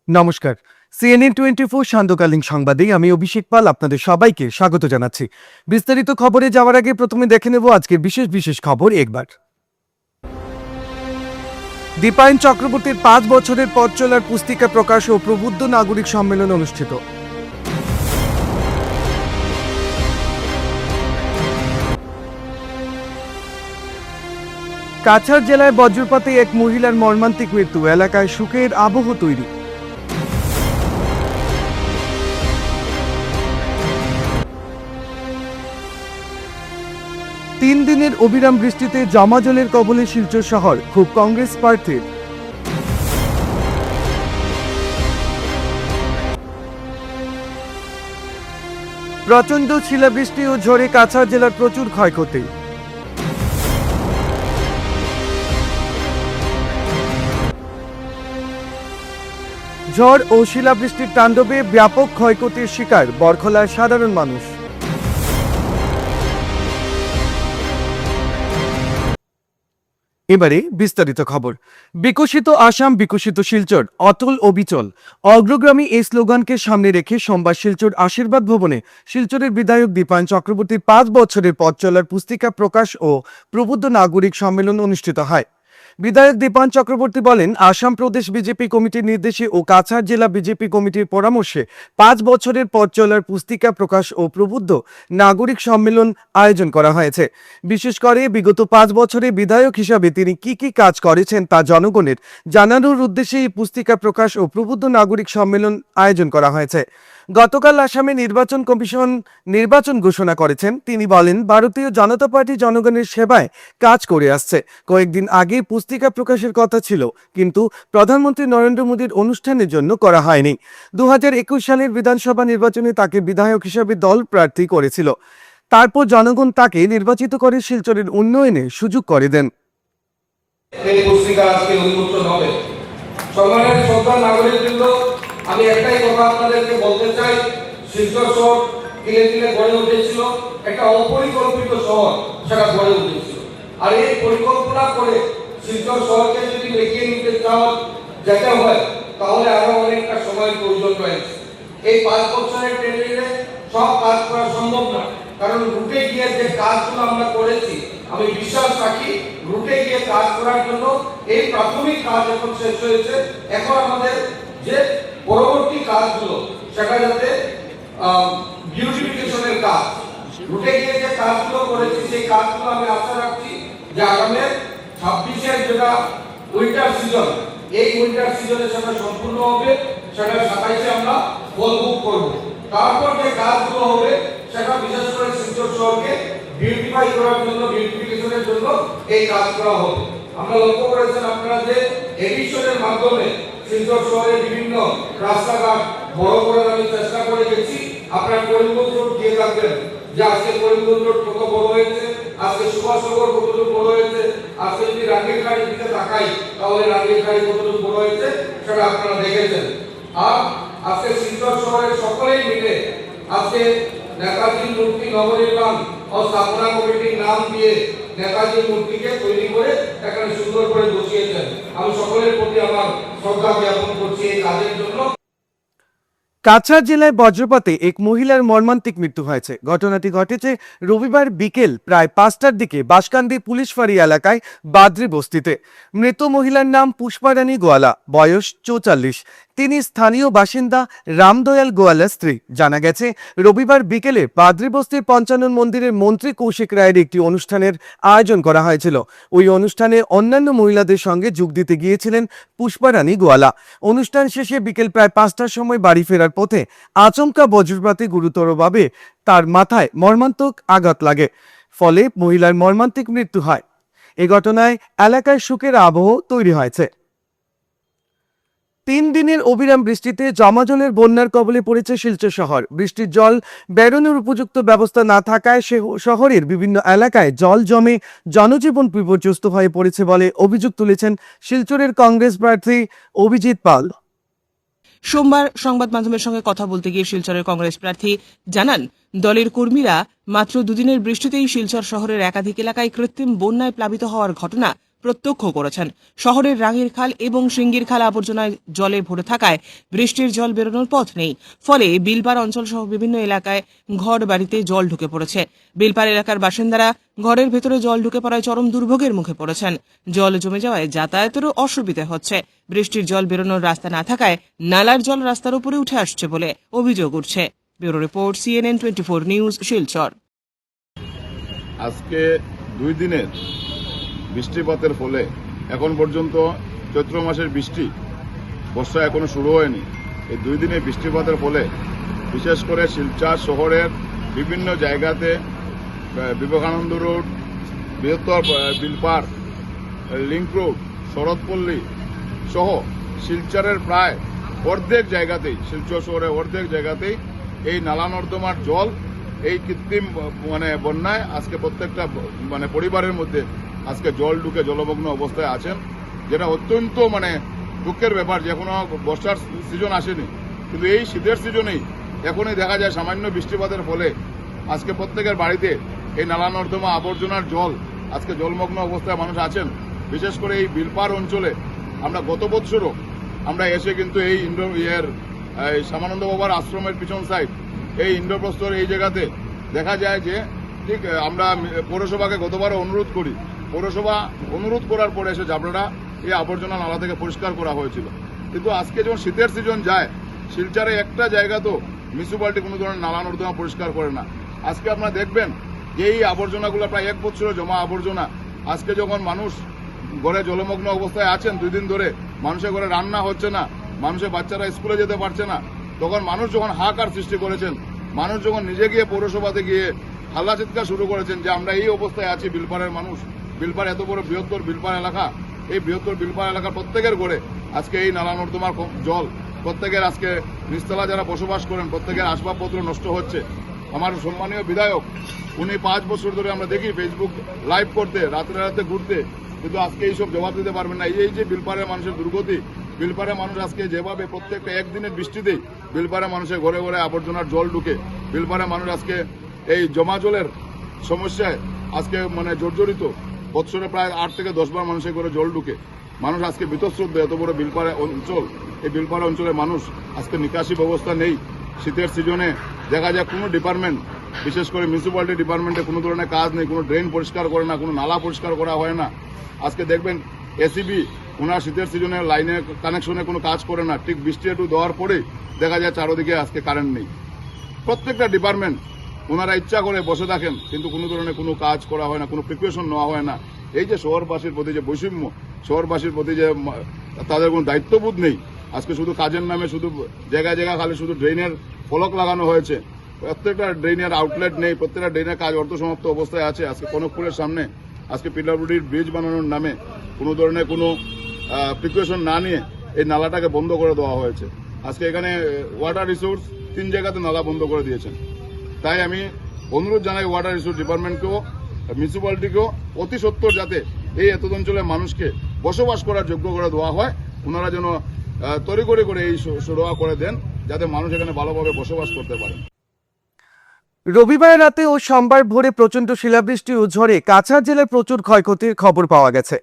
নমস্কার। CNN24 সান্ধ্যকালীন সংবাদে আমি অভিষেক পাল আপনাদের সবাইকে স্বাগত জানাচ্ছি। বিস্তারিত খবরে যাওয়ার আগে প্রথমে দেখে নেব আজকের বিশেষ বিশেষ খবর একবার। দীপায়ন চক্রবর্তীর 5 বছরের পথ চলার পুস্তিকা প্রকাশ ও প্রবুদ্ধ নাগরিক সম্মেলন অনুষ্ঠিত। কাছাড় জেলায় বজ্রপাতে এক মহিলার মর্মান্তিক মৃত্যু, এলাকায় শোকের আবহ তৈরি। তিন দিনের অবিরাম বৃষ্টিতে জমাজলের কবলে শিলচর শহর, খুব কংগ্রেস প্রার্থীর। প্রচণ্ড শিলাবৃষ্টি ও ঝড়ে কাছাড় জেলার প্রচুর ক্ষয়ক্ষতি। ঝড় ও শিলাবৃষ্টির তাণ্ডবে ব্যাপক ক্ষয়ক্ষতির শিকার বরখলার সাধারণ মানুষ। এবারে বিস্তারিত খবর। বিকশিত আসাম, বিকশিত শিলচর, অটল অবিচল, অগ্রগামী এই স্লোগানকে সামনে রেখে সোমবার শিলচর আশীর্বাদ ভবনে শিলচরের বিধায়ক দীপায়ন চক্রবর্তীর 5 বছরের পথ চলার পুস্তিকা প্রকাশ ও প্রবুদ্ধ নাগরিক সম্মেলন অনুষ্ঠিত হয়। বিধায়ক দীপায়ন চক্রবর্তী বলেন, আসাম প্রদেশ বিজেপি কমিটির নির্দেশে ও কাছাড় জেলা বিজেপি কমিটির পরামর্শে 5 বছরের পথ চলার পুস্তিকা প্রকাশ ও প্রবুদ্ধ নাগরিক সম্মেলন আয়োজন করা হয়েছে। বিশেষ করে বিগত 5 বছরে বিধায়ক হিসাবে তিনি কি কি কাজ করেছেন তা জনগণের জানানোর উদ্দেশ্যে এই পুস্তিকা প্রকাশ ও প্রবুদ্ধ নাগরিক সম্মেলন আয়োজন করা হয়েছে। গতকাল আসামে নির্বাচন কমিশন নির্বাচন ঘোষণা করেছেন। তিনি বলেন, ভারতীয় জনতা পার্টি জনগণের সেবায় কাজ করে আসছে। কয়েকদিন আগে পুস্তিকা প্রকাশের কথা ছিল, কিন্তু প্রধানমন্ত্রী নরেন্দ্র মোদীর অনুষ্ঠানের জন্য করা হয়নি। 2021 সালের বিধানসভা নির্বাচনে তাকে বিধায়ক হিসেবে দল প্রার্থী করেছিল। তারপর জনগণ তাকে নির্বাচিত করে শিলচরের উন্নয়নে সুযোগ করে দেন। এই পুস্তিকা আজকে উন্মোচন হবে। সম্মানিত শ্রদ্ধা নাগরিকবৃন্দ, আমি একটাই কথা আপনাদেরকে বলতে চাই, শিলচর শহর ধীরে ধীরে গড়ে উঠেছিল, একটা অপরিকল্পিত শহর সেটা গড়ে উঠেছিল। আর এই পরিকল্পনা করে শিলচর শহরকে যদি এগিয়ে নিতে যেতে হয়, তাহলে আরো অনেকটা সময়ের প্রয়োজন রয়েছে। এই 5 বছরের ট্রেনিংয়ে সব কাজ করা সম্ভব না, কারণ রুটে গিয়ে যে কাজগুলো আমরা করেছি, আমি বিশ্বাস রাখি রুটে গিয়ে কাজ করার জন্য এই প্রাথমিক কাজ এখন শেষ হয়েছে। এখন আমাদের যে পরবর্তী কাজগুলো সেটা যাতে বিউটিফিকেশনের কাজ, রুটে গিয়ে যে কাজগুলো করেছি সেই কাজগুলো আমি আশা রাখছি যে আগামী 26-এর যেটা উইন্টার সিজন, এই উইন্টার সিজনে সেটা সম্পূর্ণ হবে, সেটা 27-এ আমরা ফলভোগ করব। তারপর যে কাজগুলো হবে সেটা বিশেষ করে শিলচর শহরকে বিউটিফাই করার জন্য, বিউটিফিকেশনের জন্য এই কাজ করা হবে। আমরা লক্ষ্য করেছেন আপনারা যে এডিশনের মাধ্যমে শিলচর শহরে বিভিন্ন রাস্তাঘাট বড় করার আমি চেষ্টা করে গেছি। আপনারা করিমগঞ্জ রোড দিয়ে থাকবেন যে আজকে করিমগঞ্জ রোড কত বড় হয়েছে, আজকে সুভাষনগর কতটুকু বড় হয়েছে, আজকে যদি রাঙ্গিরখাড়ির দিকে তাকাই তাহলে রাঙ্গিরখাড়ি কতটুকু বড় হয়েছে সেটা আপনারা দেখেছেন। আর আজকে শিলচর শহরের সকলেই মিলে আজকে নেতাজির মূর্তি নবনির্মাণ ও স্থাপনা কমিটির নাম দিয়ে নেতাজির মূর্তিকে তৈরি করে এখানে সুন্দর করে বসিয়েছেন। আমি সকলের প্রতি আমার শ্রদ্ধা জ্ঞাপন করছি এই কাজের জন্য। কাছাড় জেলায় বজ্রপাতে এক মহিলার মর্মান্তিক মৃত্যু হয়েছে। ঘটনাটি ঘটেছে রবিবার বিকেল প্রায় 5টার দিকে বাঁশকান্দি পুলিশ ফাঁড়ি এলাকায় বাদ্রি বস্তিতে। মৃত মহিলার নাম পুষ্পারানী গোয়ালা, বয়স 44। তিনি স্থানীয় বাসিন্দা রামদয়াল গোয়ালার স্ত্রী। জানা গেছে, রবিবার বিকেলে বাদ্রি বস্তির পঞ্চানন মন্দিরের মন্ত্রী কৌশিক রায়ের একটি অনুষ্ঠানের আয়োজন করা হয়েছিল। ওই অনুষ্ঠানে অন্যান্য মহিলাদের সঙ্গে যোগ দিতে গিয়েছিলেন পুষ্পারানী গোয়ালা। অনুষ্ঠান শেষে বিকেল প্রায় 5টার সময় বাড়ি ফেরার পথে আচমকা বজ্রপাতে গুরুতরভাবে তার মাথায় মর্মান্তিক আঘাত লাগে, ফলে মহিলার মর্মান্তিক মৃত্যু হয়। এ ঘটনায় এলাকায় শোকের আবহ তৈরি হয়েছে। 3 দিনের অবিরাম বৃষ্টিতে জমাজলের বন্যার কবলে পড়েছে শিলচর শহর। বৃষ্টির জল বেরোনোর উপযুক্ত ব্যবস্থা না থাকায় শহরের বিভিন্ন এলাকায় জল জমে জনজীবন বিপর্যস্ত হয়ে পড়েছে বলে অভিযোগ তুলেছেন শিলচরের কংগ্রেস প্রার্থী অভিজিৎ পাল। সোমবার সংবাদ মাধ্যমের সঙ্গে কথা বলতে গিয়ে শিলচরের কংগ্রেস প্রার্থী জানান, দলের কর্মীরা মাত্র 2 দিনের বৃষ্টিতেই শিলচর শহরের একাধিক এলাকায় কৃত্রিম বন্যায় প্লাবিত হওয়ার ঘটনা প্রত্যক্ষ করেছেন। শহরের রাঙির খাল এবং সিঙ্গির খাল আবর্জনায় জলে ভরে থাকায় বৃষ্টির জল বেরোনোর পথ নেই। ফলে বিলপার অঞ্চল সহ বিভিন্ন এলাকায় ঘর বাড়িতে জল ঢুকে পড়েছে। বিলপার এলাকার বাসিন্দারা ঘরের ভেতরে জল ঢুকে পড়ায় চরম দুর্ভোগের মুখে পড়েছেন। জল জমে যাওয়ায় যাতায়াতেরও অসুবিধা হচ্ছে। বৃষ্টির জল বেরোনোর রাস্তা না থাকায় নালার জল রাস্তার উপরে উঠে আসছে বলে অভিযোগ উঠছে। Bureau report, CNN 24 news, Silchar. আজকে 2 দিনের বৃষ্টিপাতের ফলে এখন পর্যন্ত চৈত্র মাসের বৃষ্টি, বর্ষা এখনো শুরু হয়নি। এই 2 দিনের বৃষ্টিপাতের ফলে বিশেষ করে শিলচর শহরের বিভিন্ন জায়গাতে বিবেকানন্দ রোড, বৃহত্তর বিলপার, লিংক রোড, শরৎপল্লী সহ শিলচরের প্রায় অর্ধেক জায়গাতেই, শিলচর শহরের অর্ধেক জায়গাতেই এই নালা নর্দমার জল এই কৃত্রিম বন্যায় আজকে প্রত্যেকটা পরিবারের মধ্যে আজকে জল ঢুকে জলমগ্ন অবস্থায় আছেন, যেটা অত্যন্ত দুঃখের ব্যাপার। যে এখনো বর্ষার সিজন আসেনি, কিন্তু এই শীতের সিজনেই এখনই দেখা যায় সামান্য বৃষ্টিপাতের ফলে আজকে প্রত্যেকের বাড়িতে এই নালা নর্দমা আবর্জনার জল আজকে জলমগ্ন অবস্থায় মানুষ আছেন। বিশেষ করে এই বিলপার অঞ্চলে আমরা গত বছরও আমরা এসে কিন্তু এই শ্যামানন্দ বাবার আশ্রমের পিছন সাইড এই ইন্দ্রপ্রস্থর এই জায়গাতে দেখা যায় যে ঠিক আমরা পৌরসভাকে গতবারও অনুরোধ করি, পৌরসভা অনুরোধ করার পরে এসে জাবড়াটা এই আবর্জনা নালা থেকে পরিষ্কার করা হয়েছিল। কিন্তু আজকে যখন শীতের সিজন যায়, শিলচরে একটা জায়গা তো মিউনিসিপ্যালিটি কোনো ধরনের নালা নর্দমা পরিষ্কার করে না। আজকে আপনারা দেখবেন যে এই আবর্জনাগুলো প্রায় 1 বছরে জমা আবর্জনা, আজকে যখন মানুষ ঘরে জলমগ্ন অবস্থায় আছেন 2 দিন ধরে, মানুষের ঘরে রান্না হচ্ছে না, মানুষের বাচ্চারা স্কুলে যেতে পারছে না, তখন মানুষ যখন হাহাকার সৃষ্টি করেছেন, মানুষ যখন নিজে গিয়ে পৌরসভাতে গিয়ে হাল্লা চিৎকার শুরু করেছেন যে আমরা এই অবস্থায় আছি, বিলপারের মানুষ, বিলপার এত বড় বৃহত্তর বিলপার এলাকা, এই বৃহত্তর বিলপার এলাকার প্রত্যেকের ঘরে আজকে এই নালা নর্দমার জল, প্রত্যেকের আজকে নিচতলা যারা বসবাস করেন প্রত্যেকের আসবাবপত্র নষ্ট হচ্ছে। আমার সম্মানীয় বিধায়ক, উনি 5 বছর ধরে আমরা দেখি ফেসবুক লাইভ করতে, রাতে রাতে ঘুরতে, কিন্তু আজকে এইসব জবাব দিতে পারবেন না। এই যে বিলপারের মানুষের দুর্গতি, বিলপারে মানুষ আজকে যেভাবে প্রত্যেকটা একদিনের বৃষ্টিতেই বিলপারে মানুষের ঘরে ঘরে আবর্জনার জল ঢুকে, বিলপারে মানুষ আজকে এই জমা জলের সমস্যায় আজকে জর্জরিত। বছরে প্রায় 8 থেকে 10 বার মানুষের ঘরে জল ঢুকে, মানুষ আজকে বিতশ্রদ্ধ। এত বড় বিলপারে অঞ্চল, এই বিলপারে অঞ্চলের মানুষ আজকে নিকাশি ব্যবস্থা নেই। শীতের সিজনে দেখা যায় কোনো ডিপার্টমেন্ট, বিশেষ করে মিউনিসিপ্যালিটি ডিপার্টমেন্টে কোনো ধরনের কাজ নেই, কোনো ড্রেন পরিষ্কার করে না, কোনো নালা পরিষ্কার করা হয় না। আজকে দেখবেন এসিবি ওনার শীতের সিজনে লাইনের কানেকশনে কোনো কাজ করে না, ঠিক বৃষ্টি একটু দেওয়ার পরেই দেখা যায় চারোদিকে আজকে কারেন্ট নেই। প্রত্যেকটা ডিপার্টমেন্ট ওনারা ইচ্ছা করে বসে থাকেন, কিন্তু কোনো ধরনের কোনো কাজ করা হয় না, কোনো প্রিপারেশন নেওয়া হয় না। এই যে শহরবাসীর প্রতি যে বৈষম্য, শহরবাসীর প্রতি যে তাদের কোনো দায়িত্ববোধ নেই, আজকে শুধু কাজের নামে শুধু জায়গায় জায়গায় খালি শুধু ড্রেনের ফলক লাগানো হয়েছে, প্রত্যেকটা ড্রেনের আউটলেট নেই, প্রত্যেকটা ড্রেনের কাজ অর্ধসমাপ্ত অবস্থায় আছে। আজকে কনকপুরের সামনে আজকে পিডব্লিউডির ব্রিজ বানানোর নামে কোনো ধরনের কোনো প্রিপারেশন না নিয়ে এই নালাটাকে বন্ধ করে দেওয়া হয়েছে। আজকে এখানে ওয়াটার রিসোর্স 3 জায়গাতে নালা বন্ধ করে দিয়েছেন। তাই আমি অনুরোধ জানাই ওয়াটার রিসোর্স ডিপার্টমেন্টকেও, মিউনিসিপ্যালিটিকেও অতি সত্বর যাতে এই এত অঞ্চলের মানুষকে বসবাস করার যোগ্য করে দেওয়া হয়, ওনারা যেন তড়িঘড়ি করে এই সুরাহা করে দেন, যাতে মানুষ এখানে ভালোভাবে বসবাস করতে পারে। রবিবার রাতে ও সোমবার ভোরে প্রচণ্ড শিলাবৃষ্টি ও ঝড়ে কাছাড় জেলার প্রচুর ক্ষয়ক্ষতির খবর পাওয়া গেছে।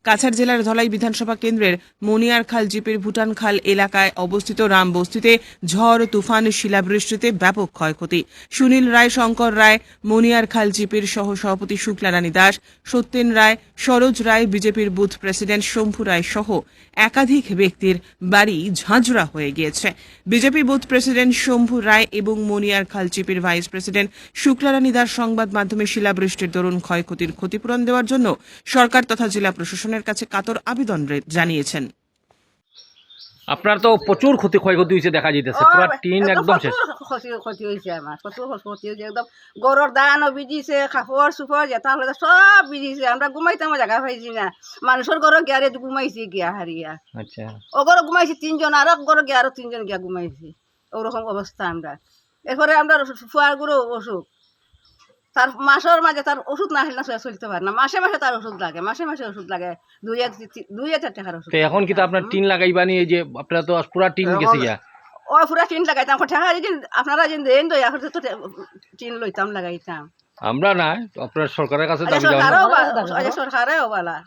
কাছাড় জেলার ধলাই বিধানসভা কেন্দ্রের মনিয়ারখাল জিপির ভুটান খাল এলাকায় অবস্থিত রামবস্তিতে ঝড় তুফান শিলাবৃষ্টিতে ব্যাপক ক্ষয়ক্ষতি। সুনীল রায়, শঙ্কর রায়, মনিয়ারখাল জিপির সহ সভাপতি শুক্লারানী দাস, সত্যেন রায়, সরোজ রায়, বিজেপির বুথ প্রেসিডেন্ট শম্ভু রায় সহ একাধিক ব্যক্তির বাড়ি ঝাঁঝরা হয়ে গিয়েছে। বিজেপি বুথ প্রেসিডেন্ট শম্ভু রায় এবং মনিয়ারখাল জিপির ভাইস প্রেসিডেন্ট শুক্লারানী দাস সংবাদ মাধ্যমে শিলাবৃষ্টির দরুন ক্ষয়ক্ষতির ক্ষতিপূরণ দেওয়ার জন্য সরকার তথা জেলা প্রশাসনের কাছে কাতর আবেদন জানিয়েছেন। আপনার তো প্রচুর ক্ষয়ক্ষতি হয়েছে দেখা যাইতেছে, পুরো টিন একদম শেষ। ক্ষতি হয়েছে আমার, কত ক্ষতি হয়েছে একদম। গরুর দানও ভিজিছে, কাপড় চুপড় যেটা হলে সব ভিজিছে। আমরা ঘুমাইতাম জায়গা পাইছি না, মানুষের ঘরে গিয়ারে ঘুমাইছি গিয়া হারিয়া। আচ্ছা, ও ঘরে ঘুমাইছি 3 জন, আর ঘরে গিয়ে আরো 3 জন গিয়া ঘুমাইছি। ওরকম অবস্থা আমরা। এরপরে আমরা ফুয়ার গুলো অসুখ, তার মাসের মাঝে তার ওষুধ না হলে না চলতে পারে না, মাসে মাসে তার ওষুধ লাগে, মাসে মাসে ওষুধ লাগে 2-4 টাকার ওষুধ। তো এখন কি তো আপনার টিন লাগাইবানি, এই যে আপনারা তো পুরা টিন গেছে গিয়া? ও পুরা টিন লাগাইতাম, টাকা আপনারা যেন দেন তো এখন তো টিন লইতাম লাগাইতাম। আমরা না, আপনার সরকারের কাছে দাবি জানানো। সরকারেও বালা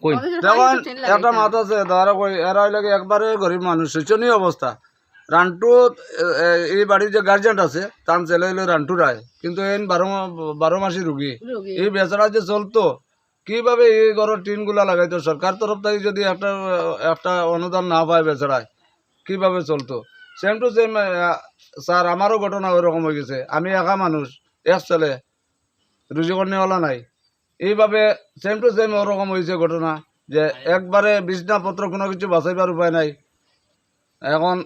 কই দেখুন একটা মাত আছে ধরা কই এরা হইলে কি একবারে গরিব মানুষ শোচনীয় অবস্থা রান্টু এই বাড়ির যে গার্জেন্ট আছে তার ছেলে হইলো রান্টু রায় কিন্তু এই 12 মাসি রুগী এই বেচারা যে চলতো কিভাবে এই ঘরের টিনগুলা লাগাইতো সরকার তরফ থেকে যদি একটা অনুদান না পায় বেচারায় কিভাবে চলতো সেম টু সেম স্যার আমারও ঘটনা ওইরকম হয়ে গেছে আমি একা মানুষ এক ছেলে রুজি কর্নেওয়ালা নাই এইভাবে সেম টু সেম ওরকম হয়েছে ঘটনা যে একবারে বিছনাপত্র কোনো কিছু বাঁচাইবার উপায় নাই এখন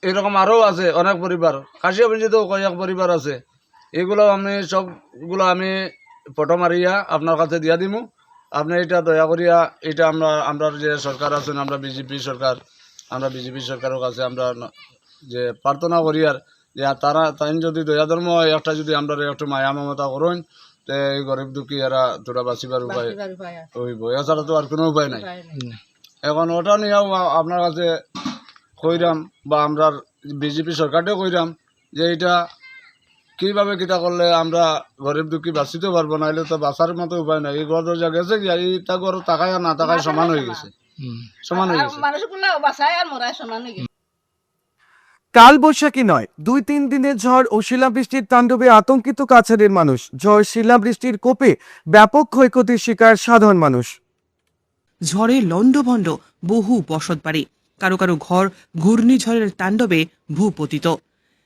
এরকম আরও আছে অনেক পরিবার কাশিয়াবঞ্জিতেও কয়েক পরিবার আছে এগুলো আমি সবগুলো আমি ফটো মারিয়া আপনার কাছে দিয়া দিমু আপনি এটা দয়া করিয়া এটা আমরা যে সরকার আছেন আমরা বিজেপি সরকারের কাছে আমরা যে প্রার্থনা করি আর যে তাই যদি দয়া ধর্ম একটা যদি আমরা একটু মায়া মমতা করেন তে এই গরিব দুঃখী এরা তোরা বাঁচিবার উপায় হইব এছাড়া তো আর কোনো উপায় নাই এখন ওটা নিয়েও আপনার কাছে কইরাম বা আমরা বিজেপি সরকারটাও কইরাম যে এটা কিভাবে কিতা করলে আমরা গরিব দুঃখী বাঁচিতে পারবো না হলে তো বাঁচার মতো উপায় নাই এই ঘর দরজা গেছে কি এইটা ঘর তাকায় আর না তাকায় সমান হয়ে গেছে মানুষগুলো বাসায় আর মরায় সমান হয়ে গেছে। কাল বৈশাখী নয় 2-3 দিনের ঝড় ও শিলাবৃষ্টির তাণ্ডবে আতঙ্কিত কাছাড়ের মানুষ। ঝড় শিলাবৃষ্টির কোপে ব্যাপক ক্ষয়ক্ষতির শিকার সাধারণ মানুষ। ঝড়ে লণ্ডভণ্ড বহু বসতবাড়ি, কারো কারো ঘর ঘূর্ণিঝড়ের তাণ্ডবে ভূপতিত।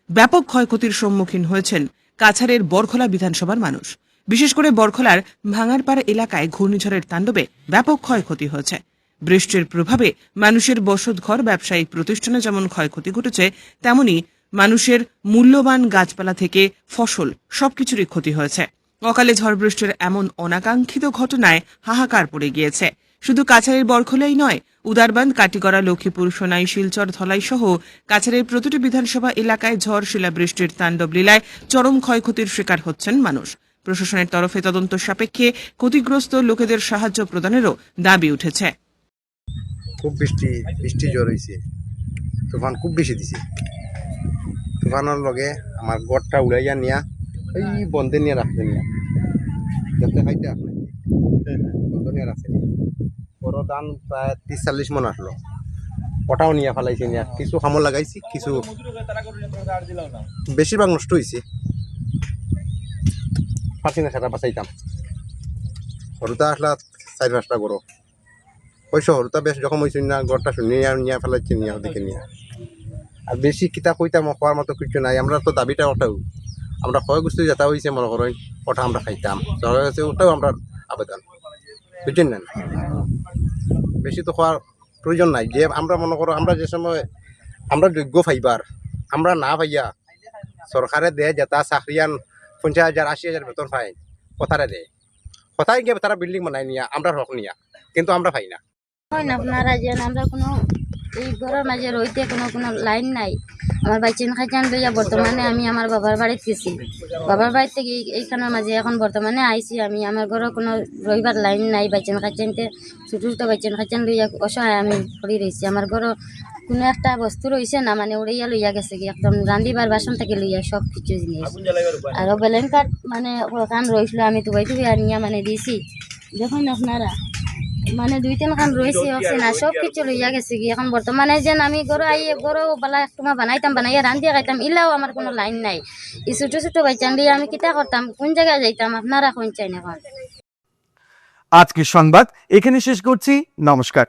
ব্যাপক ক্ষয়ক্ষতির সম্মুখীন হয়েছেন কাছাড়ের বরখলা বিধানসভার মানুষ। বিশেষ করে বরখলার ভাঙারপাড়া এলাকায় ঘূর্ণিঝড়ের তাণ্ডবে ব্যাপক ক্ষয়ক্ষতি হয়েছে। বৃষ্টির প্রভাবে মানুষের বসতঘর, ব্যবসায়িক প্রতিষ্ঠানে যেমন ক্ষয়ক্ষতি ঘটেছে, তেমনি মানুষের মূল্যবান গাছপালা থেকে ফসল সবকিছুরই ক্ষতি হয়েছে। অকালে ঝড় বৃষ্টির এমন অনাকাঙ্ক্ষিত ঘটনায় হাহাকার পড়ে গিয়েছে। শুধু কাছাড়ের বরখলাই নয়, উদারবান্ধ, কাটিগড়া, লক্ষ্মীপুর, সোনাই, শিলচর, ধলাই সহ কাছাড়ের প্রতিটি বিধানসভা এলাকায় ঝড় শিলাবৃষ্টির তাণ্ডব লীলায় চরম ক্ষয়ক্ষতির শিকার হচ্ছেন মানুষ। প্রশাসনের তরফে তদন্ত সাপেক্ষে ক্ষতিগ্রস্ত লোকেদের সাহায্য প্রদানেরও দাবি উঠেছে। খুব বৃষ্টি জ্বর হয়েছে, তুফান খুব বেশি দিছে। তুফানের লগে আমার গড়টা উড়াইয়া নিয়া এই বন্ধে নিয়ে রাখতে নিয়া যাতে খাইতে আসলে বন্ধ নিয়ে রাখতে নিয়া বড় ধান প্রায় 30-40 মন আসলো, ওটাও নিয়ে ফেলাইছে নিয়া। কিছু খামর লাগাইছি, কিছু বেশিরভাগ নষ্ট হয়েছে। পারছি না সেটা বাঁচাইতাম। হরুতা আসলা 4-5টা গরো ওই শহরটা বেশ যখন হয়েছে না, গড়টা নিয়ে ফেলাইছে নিয়ে ওদিকে নিয়ে। আর বেশি কিতা কইতাম খাওয়ার মতো কিছু নাই। আমরা তো দাবিটা ওটাও আমরা ক্ষয়গ্রস্ত যেটা হয়েছে মনে করেন ওটা আমরা খাইতাম, সরকারের কাছে ওটাও আমরা আবেদন, বুঝছেন না। বেশি তো খাওয়ার প্রয়োজন নাই। যে আমরা মনে করো আমরা যে সময় আমরা যোগ্য পাইবার আমরা না পাইয়া সরকারে দেয় যেটা চাকরিয়ান 50,000 80,000 বেতন পায়, কথারে দেয়, কথায় গিয়ে তারা বিল্ডিং বানাই নিয়া আমরা হক নিয়া, কিন্তু আমরা পাই না। হয় না আপনারা যেন আমরা কোনো এই ঘরের মাঝে রইতে কোনো লাইন নাই। আমার বাইচেন খাইচান লইয়া বর্তমানে আমি আমার বাবার বাড়িতে গেছি, বাবার বাড়ি থেকে এইখানের মাঝে এখন বর্তমানে আইছি আমি। আমার ঘরে কোনো রইবার লাইন নাই। বাইচেন খাইচানতে ছোটো ছোটো বাইচেন খাইচান লইয়া অসহায় আমি পড়ি রয়েছি। আমার ঘরে কোনো একটা বস্তু রয়েছে না, মানে উড়াইয়া লইয়া গেছে কি একদম রান্ধিবার বাসন থেকে লইয়া সব কিছু জিনিস। আরও বেলেন কাঠ মানে কান রয়েছিল আমি তুবাই আনিয়া মানে দিয়েছি। দেখুন আপনারা মানে 2-3 খান রয়েছে হচ্ছে না, সব কিছু লইয়া গেছে কি। এখন বর্তমানে যেন আমি গরু আইয়ে গরু বেলা একটুমা বানাইয়া রান্ধিয়া খাইতাম, ইলাও আমার কোনো লাইন নাই। এই ছোটো ছোটো বাইচান দিয়ে আমি কিতা করতাম, কোন জায়গায় যাইতাম, আপনারা কোন চাই না। আজকের সংবাদ এখানে শেষ করছি। নমস্কার।